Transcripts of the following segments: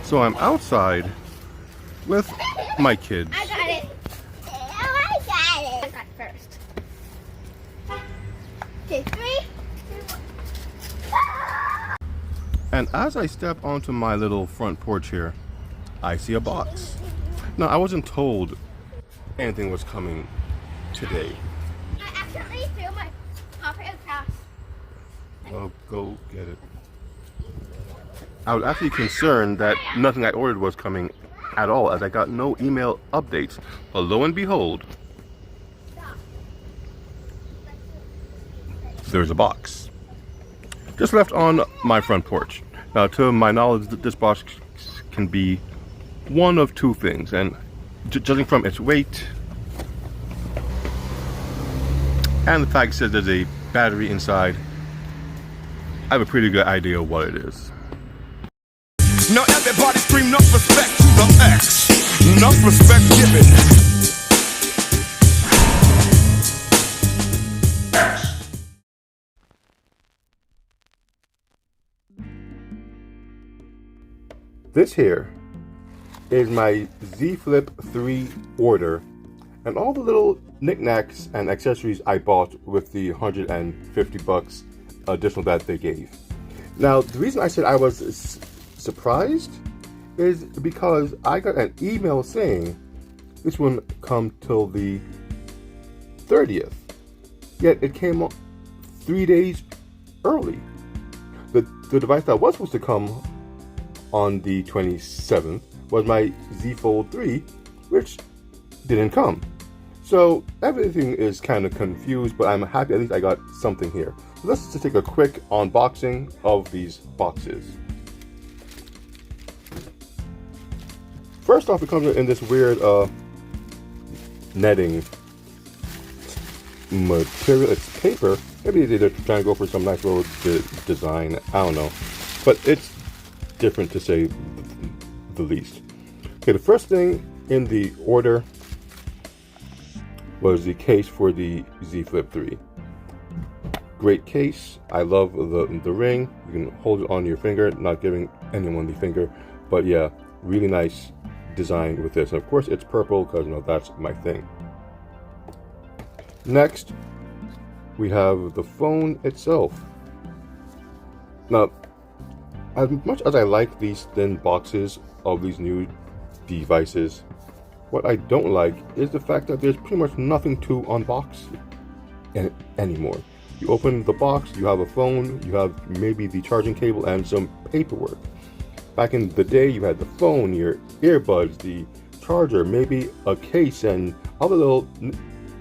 So I'm outside with my kids. I got it. I got it. I got it first. Okay, 3, 2, 1. And as I step onto my little front porch here, I see a box. Now, I wasn't told anything was coming today. I accidentally threw my popper across. I'll go get it. I was actually concerned that nothing I ordered was coming at all, as I got no email updates. But lo and behold, there's a box just left on my front porch. Now, to my knowledge, this box can be one of two things, and judging from its weight and the fact it says there's a battery inside, I have a pretty good idea of what it is. Now everybody scream enough respect to the X. Enough respect given. This here is my Z Flip 3 order, and all the little knickknacks and accessories I bought with the $150 additional that they gave. Now, the reason I said I was surprised is because I got an email saying this wouldn't come till the 30th, yet it came 3 days early. The device that was supposed to come on the 27th was my Z Fold 3, which didn't come. So everything is kind of confused, but I'm happy at least I got something here. So let's just take a quick unboxing of these boxes. First off, it comes in this weird netting material. It's paper. Maybe they're trying to go for some nice little design. I don't know. But it's different, to say the least. Okay, the first thing in the order was the case for the Z Flip 3. Great case. I love the ring. You can hold it on your finger, not giving anyone the finger, but yeah, really nice design with this. And of course, it's purple because, you know, that's my thing. Next, we have the phone itself. Now, as much as I like these thin boxes of these new devices, what I don't like is the fact that there's pretty much nothing to unbox anymore. You open the box, you have a phone, you have maybe the charging cable and some paperwork. Back in the day, you had the phone, your earbuds, the charger, maybe a case, and other little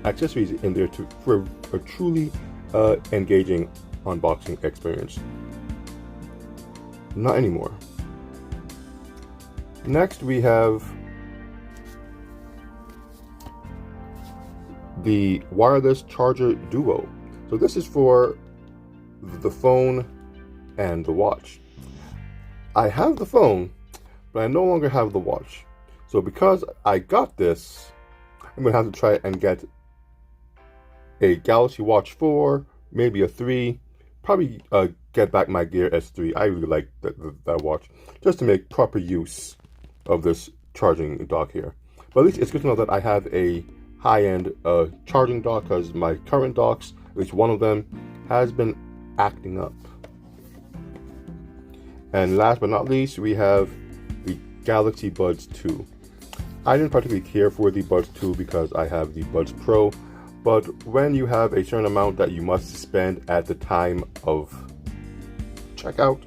accessories in there for a truly engaging unboxing experience. Not anymore. Next, we have the wireless charger duo. So this is for the phone and the watch. I have the phone, but I no longer have the watch. So because I got this, I'm gonna have to try and get a Galaxy Watch 4, maybe a 3, probably get back my Gear S3. I really like that watch, just to make proper use of this charging dock here. But at least it's good to know that I have a high-end charging dock, because my current docks, at least one of them, has been acting up. And last but not least, we have the Galaxy Buds 2. I didn't particularly care for the Buds 2 because I have the Buds Pro, but when you have a certain amount that you must spend at the time of checkout,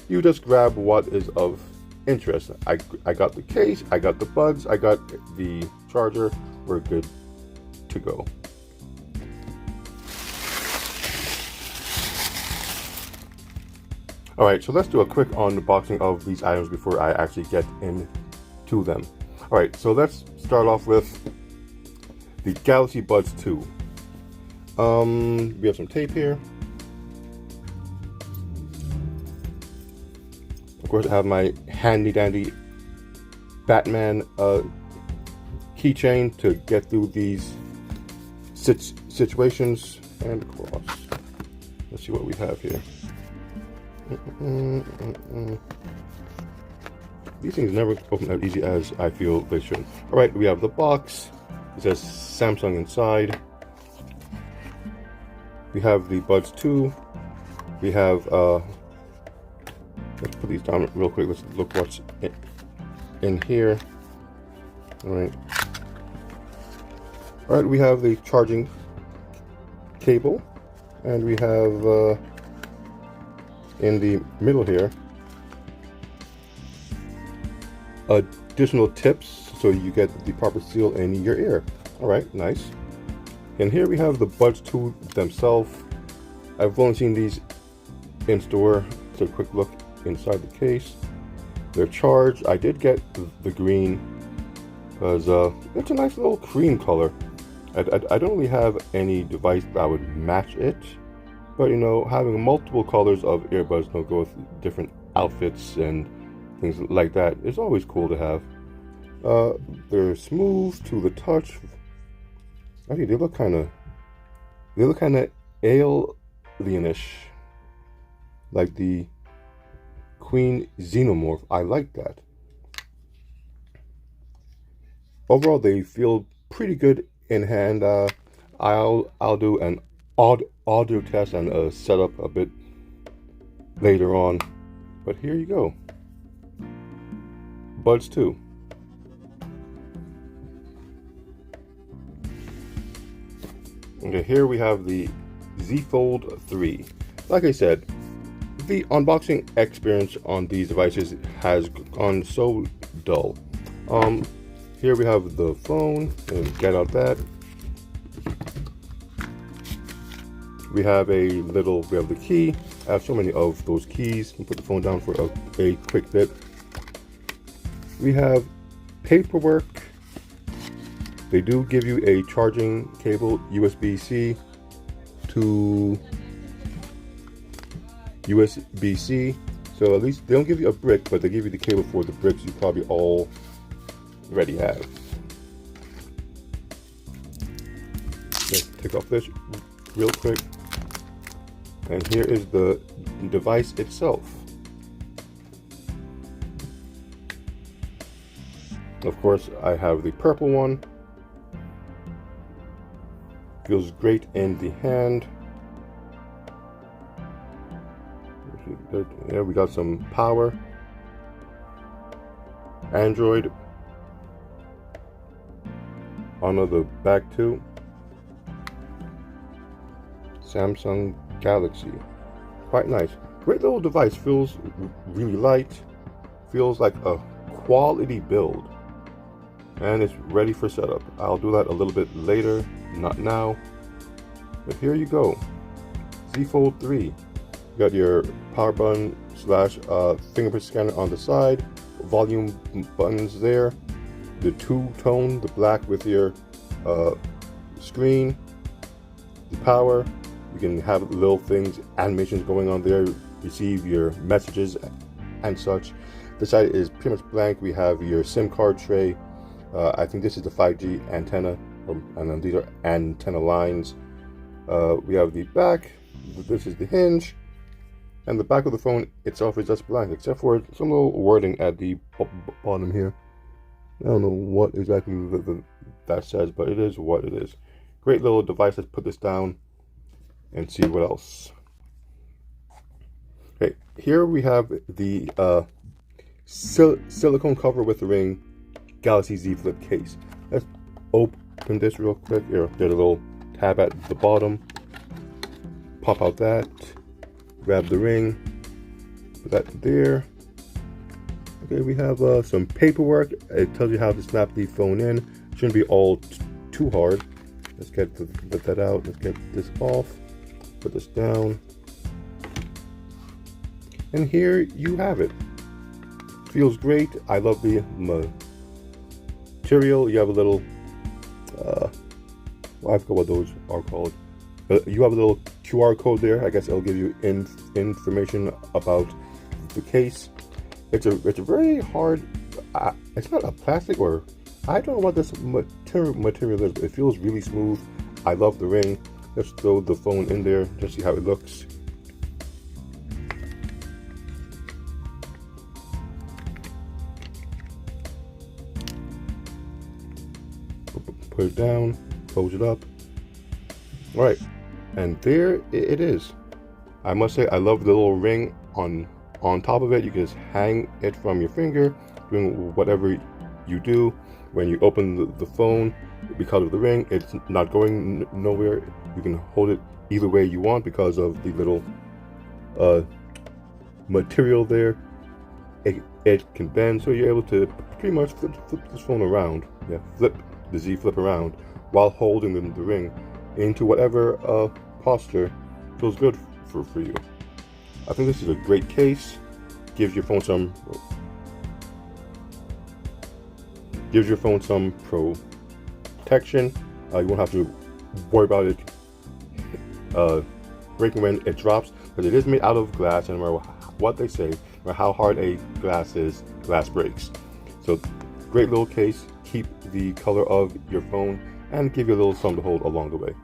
you just grab what is of interest. I got the case, I got the Buds, I got the charger. We're good to go. Alright, so let's do a quick unboxing of these items before I actually get into them. Alright, so let's start off with the Galaxy Buds 2. We have some tape here. Of course, I have my handy dandy Batman keychain to get through these situations. And of course, let's see what we have here. These things never open as easy as I feel they should. Alright, we have the box. It says Samsung inside. We have the Buds 2. We have, let's put these down real quick. Let's look what's in here. Alright. Alright, we have the charging cable. And we have, in the middle here, additional tips so you get the proper seal in your ear. Alright, nice. And here we have the Buds 2 themselves. I've only seen these in store. Let's take a quick look inside the case. They're charged. I did get the green because it's a nice little cream color. I don't really have any device that would match it, but you know, having multiple colors of earbuds that go with different outfits and things like that is always cool to have. They're smooth to the touch. I think they look kind of alienish, like the Queen Xenomorph. I like that. Overall, they feel pretty good in hand. I'll do an audio test and setup a bit later on. But here you go. Buds 2. Okay, here we have the Z Fold 3. Like I said, the unboxing experience on these devices has gone so dull. Here we have the phone, and get out that. We have we have the key. I have so many of those keys. I'll put the phone down for a quick bit. We have paperwork. They do give you a charging cable, USB-C to USB-C. So at least they don't give you a brick, but they give you the cable for the bricks you probably already have. Let's take off this real quick. And here is the device itself. Of course, I have the purple one. Feels great in the hand. Yeah, we got some power. Android on the back too. Samsung Galaxy. Quite nice. Great little device. Feels really light. Feels like a quality build. And it's ready for setup. I'll do that a little bit later, not now. But here you go. Z Fold 3. You got your power button / fingerprint scanner on the side. Volume buttons there. The two-tone, the black with your screen. The power. You can have little things, animations going on there. Receive your messages and such. This side is pretty much blank. We have your SIM card tray. I think this is the 5G antenna, and then these are antenna lines. We have the back. This is the hinge, and the back of the phone itself is just blank, except for some little wording at the bottom here. I don't know what exactly that says, but it is what it is. Great little device. Let's put this down and see what else. Okay, here we have the silicone cover with the ring Galaxy Z Flip case. Let's open this real quick. Here, there's a little tab at the bottom. Pop out that. Grab the ring. Put that there. Okay, we have some paperwork. It tells you how to snap the phone in. Shouldn't be all too hard. Let's get that out. Let's get this off. Put this down. And here you have it. Feels great. I love the material. You have a little, I forgot what those are called. But you have a little QR code there. I guess it'll give you information about the case. It's a very hard. It's not a plastic, or I don't know what this material is. But it feels really smooth. I love the ring. Let's throw the phone in there. Just see how it looks. put it down, close it up. All right, and there it is. I must say, I love the little ring on top of it. You can just hang it from your finger, doing whatever you do. When you open the phone, because of the ring, it's not going nowhere. You can hold it either way you want because of the little material there. It can bend, so you're able to pretty much flip this phone around. Yeah, flip the Z Flip around while holding the ring into whatever posture feels good for you. I think this is a great case. Gives your phone some protection. You won't have to worry about it breaking when it drops, because it is made out of glass, and no matter what they say, no matter how hard a glass is, glass breaks. So great little case. Keep the color of your phone and give you a little something to hold along the way.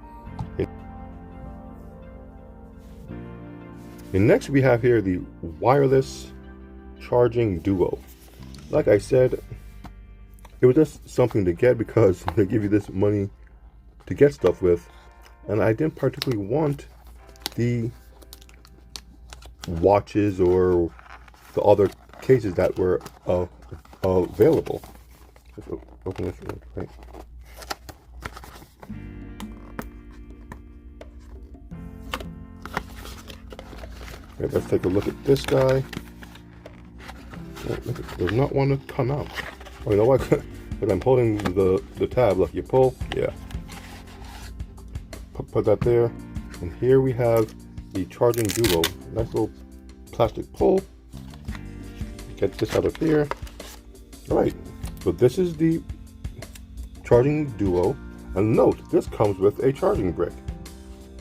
And next we have here the wireless charging duo. Like I said, it was just something to get because they give you this money to get stuff with, and I didn't particularly want the watches or the other cases that were available. Let's open this one, right? Okay, let's take a look at this guy. Oh, look, it does not want to come out. Oh, you know what? But I'm holding the tab. Look, you pull, yeah. Put that there, and here we have the charging duo. Nice little plastic pull. Get this out of here. All right, so this is the charging duo, and note this comes with a charging brick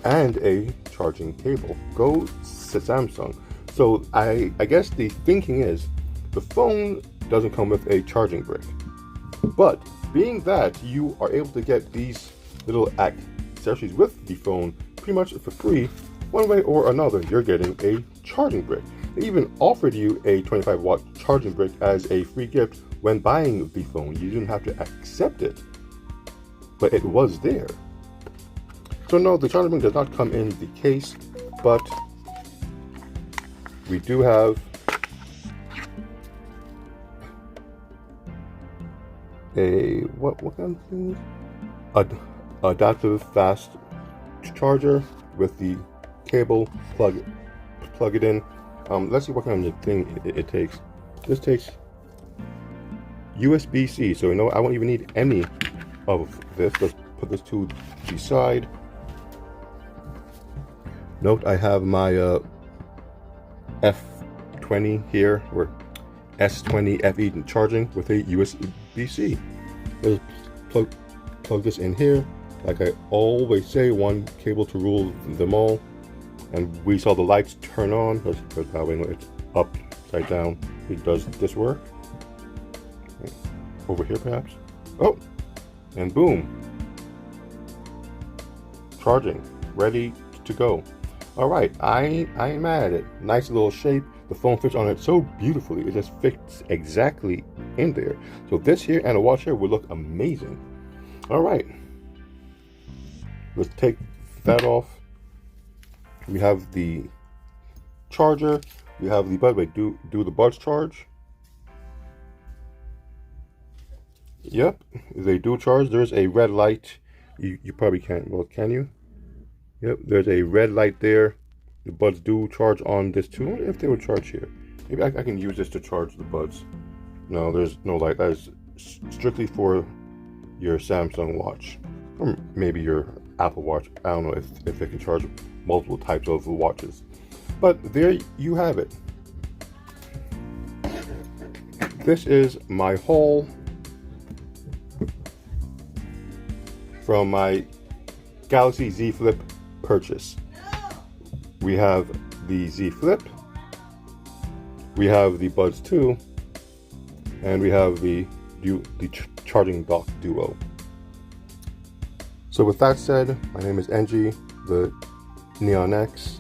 and a charging cable. Go Samsung. So I guess the thinking is the phone doesn't come with a charging brick, but being that you are able to get these little accessories with the phone pretty much for free, one way or another, you're getting a charging brick. They even offered you a 25-watt charging brick as a free gift when buying the phone. You didn't have to accept it, but it was there. So no, the charging brick does not come in the case, but we do have a what kind of thing? Adaptive fast charger with the cable. Plug it in. Let's see what kind of thing it takes. This takes USB-C, so you know I won't even need any of this. Let's put this to the side. Note I have my F20 here, or S20 FE charging with a USB-C. Let's plug this in here. Like I always say, one cable to rule them all. And we saw the lights turn on. Let's put that way. It's upside down. Does this work? Over here, perhaps. Oh, and boom, charging, ready to go. All right, I ain't mad at it. Nice little shape. The phone fits on it so beautifully. It just fits exactly in there. So this here and a watch here would look amazing. All right, let's take that off. We have the charger. We have the bud. Wait, do the buds charge? Yep, they do charge. There's a red light. You probably can't. Well, can you? Yep, there's a red light there. The buds do charge on this too. I wonder if they would charge here. Maybe I can use this to charge the buds. No, there's no light. That is strictly for your Samsung watch, or maybe your Apple Watch. I don't know if they can charge multiple types of watches. But there you have it. This is my haul from my Galaxy Z Flip purchase. We have the Z Flip, we have the Buds 2, and we have the charging dock duo. So with that said, my name is NG, the Neon X,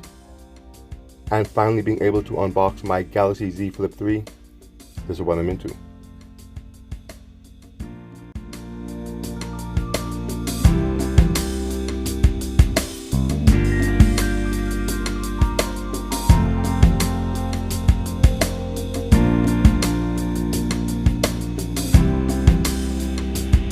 and finally being able to unbox my Galaxy Z Flip 3. This is what I'm into.